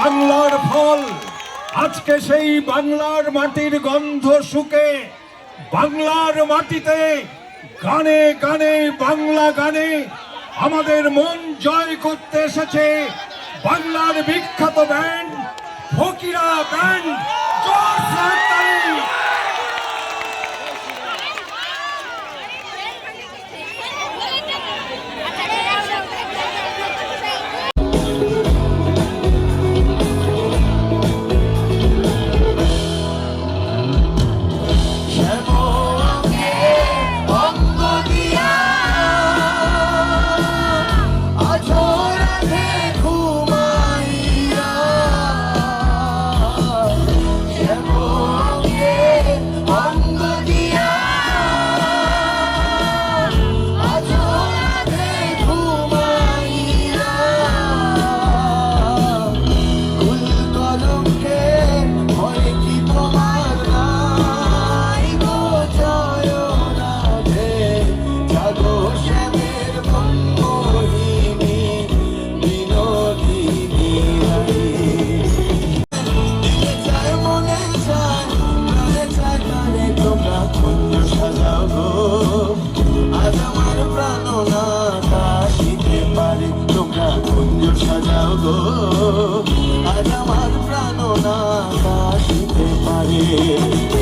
বাংলার ফল। আজকে সেই বাংলার মাটির গন্ধ শুকে বাংলার মাটিতে গানে গানে বাংলা গানে আমাদের মন জয় করতে এসেছে বাংলার বিখ্যাত ব্যান্ড ফকিরা ব্যান্ড। সাজাও গো আজ আমার প্রাণ না আসিতে পারে।